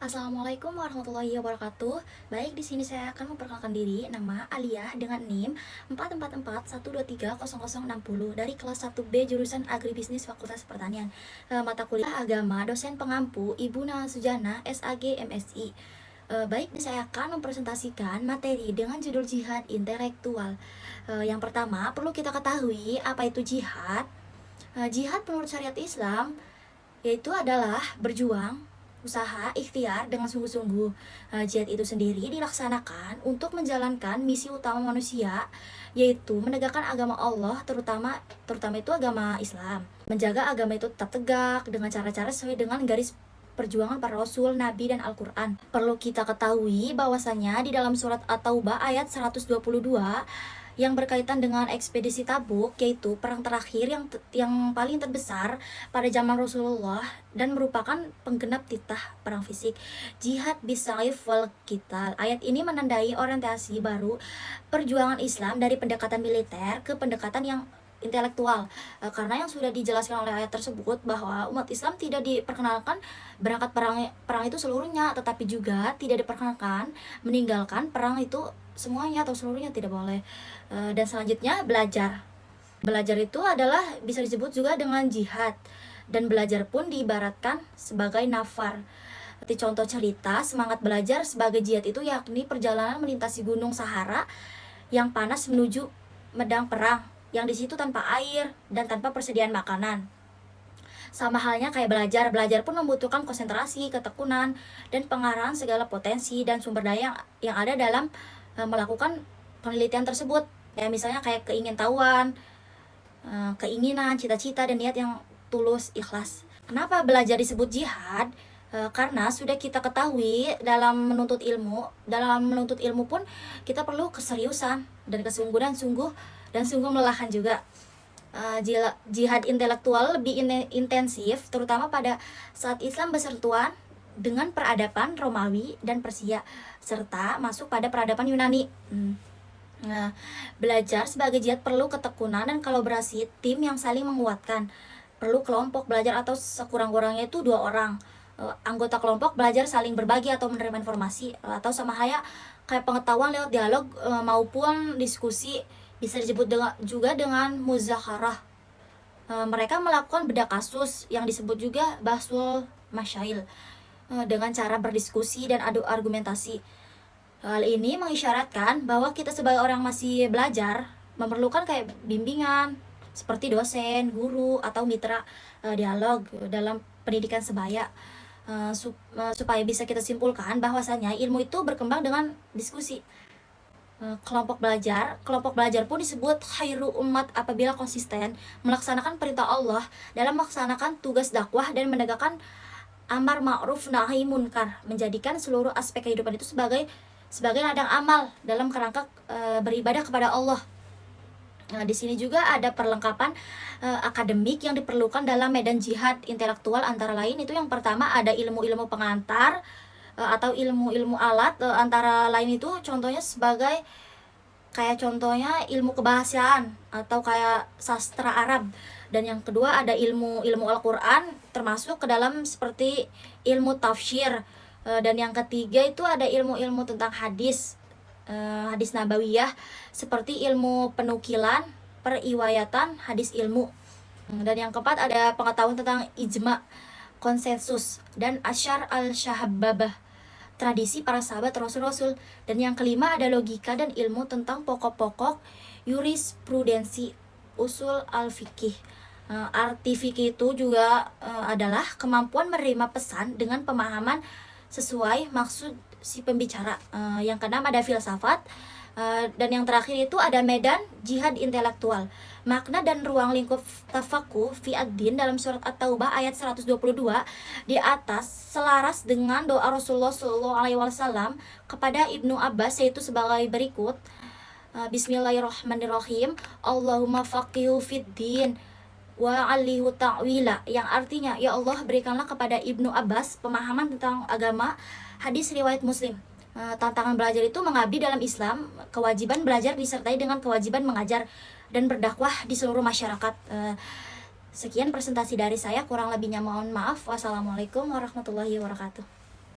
Assalamualaikum warahmatullahi wabarakatuh. Baik, di sini saya akan memperkenalkan diri. Nama Aliyah dengan NIM 44412300060 dari kelas 1B jurusan Agribisnis Fakultas Pertanian. Mata kuliah Agama, dosen pengampu Ibu Sujana, SAG MSI. Baik, saya akan mempresentasikan materi dengan judul jihad intelektual. Yang pertama, perlu kita ketahui apa itu jihad. Jihad menurut syariat Islam yaitu adalah berjuang, usaha, ikhtiar dengan sungguh-sungguh. Jihad itu sendiri dilaksanakan untuk menjalankan misi utama manusia, yaitu menegakkan agama Allah, terutama itu agama Islam. Menjaga agama itu tetap tegak dengan cara-cara sesuai dengan garis perjuangan para rasul, nabi, dan Al-Quran. Perlu kita ketahui bahwasanya di dalam surat At-Taubah ayat 122 yang berkaitan dengan ekspedisi Tabuk, yaitu perang terakhir yang paling terbesar pada zaman Rasulullah dan merupakan penggenap titah perang fisik, jihad bisayf wal qital. Ayat ini menandai orientasi baru perjuangan Islam dari pendekatan militer ke pendekatan yang intelektual, karena yang sudah dijelaskan oleh ayat tersebut bahwa umat Islam tidak diperkenalkan berangkat perang itu seluruhnya, tetapi juga tidak diperkenalkan meninggalkan perang itu semuanya atau seluruhnya, tidak boleh. Dan selanjutnya belajar itu adalah bisa disebut juga dengan jihad, dan belajar pun diibaratkan sebagai nafar. Seperti contoh cerita semangat belajar sebagai jihad itu yakni perjalanan melintasi gunung Sahara yang panas menuju medang perang yang di situ tanpa air dan tanpa persediaan makanan. Sama halnya kayak belajar pun membutuhkan konsentrasi, ketekunan, dan pengarahan segala potensi dan sumber daya yang ada dalam melakukan penelitian tersebut. Ya misalnya kayak keingintahuan, keinginan, cita-cita, dan niat yang tulus, ikhlas. Kenapa belajar disebut jihad? Karena sudah kita ketahui dalam menuntut ilmu pun kita perlu keseriusan dan kesungguhan, sungguh melelahkan juga. Jihad intelektual lebih intensif terutama pada saat Islam bersentuhan dengan peradaban Romawi dan Persia serta masuk pada peradaban Yunani. Nah, belajar sebagai jihad perlu ketekunan dan kolaborasi tim yang saling menguatkan. Perlu kelompok belajar atau sekurang-kurangnya itu 2 orang. Anggota kelompok belajar saling berbagi atau menerima informasi, atau sama halnya kayak pengetahuan lewat dialog maupun diskusi, bisa disebut juga dengan muzakarah. Mereka melakukan bedah kasus yang disebut juga bahsul masyail, dengan cara berdiskusi dan adu argumentasi. Hal ini mengisyaratkan bahwa kita sebagai orang masih belajar memerlukan kayak bimbingan seperti dosen, guru, atau mitra dialog dalam pendidikan sebaya, supaya bisa kita simpulkan bahwasanya ilmu itu berkembang dengan diskusi. Kelompok belajar pun disebut khairu umat apabila konsisten melaksanakan perintah Allah dalam melaksanakan tugas dakwah dan menegakkan amar ma'ruf nahi munkar, menjadikan seluruh aspek kehidupan itu sebagai ladang amal dalam kerangka beribadah kepada Allah. Di sini juga ada perlengkapan akademik yang diperlukan dalam medan jihad intelektual, antara lain itu yang pertama ada ilmu-ilmu pengantar atau ilmu-ilmu alat, antara lain itu contohnya sebagai kayak contohnya ilmu kebahasaan atau kayak sastra Arab. Dan yang kedua ada ilmu Al-Quran termasuk ke dalam seperti ilmu tafsir. Dan yang ketiga itu ada ilmu-ilmu tentang hadis nabawiyah seperti ilmu penukilan, periwayatan, hadis ilmu. Dan yang keempat ada pengetahuan tentang ijma, konsensus, dan asyar al-syahababah, tradisi para sahabat rasul-rasul. Dan yang kelima ada logika dan ilmu tentang pokok-pokok jurisprudensi, usul al-fikih. Arti fikih itu juga adalah kemampuan menerima pesan dengan pemahaman sesuai maksud si pembicara. Yang keenam ada filsafat. Dan yang terakhir itu ada medan jihad intelektual, makna dan ruang lingkup tafakuh fi ad-din dalam surat At-Taubah ayat 122 di atas selaras dengan doa Rasulullah SAW kepada Ibnu Abbas, yaitu sebagai berikut. Bismillahirrahmanirrahim. Allahumma faqihu fid din wa alihu ta'wila, yang artinya ya Allah berikanlah kepada Ibnu Abbas pemahaman tentang agama, hadis riwayat Muslim. Tantangan belajar itu mengabdi dalam Islam. Kewajiban belajar disertai dengan kewajiban mengajar dan berdakwah di seluruh masyarakat. Sekian presentasi dari saya, kurang lebihnya mohon maaf. Wassalamualaikum warahmatullahi wabarakatuh.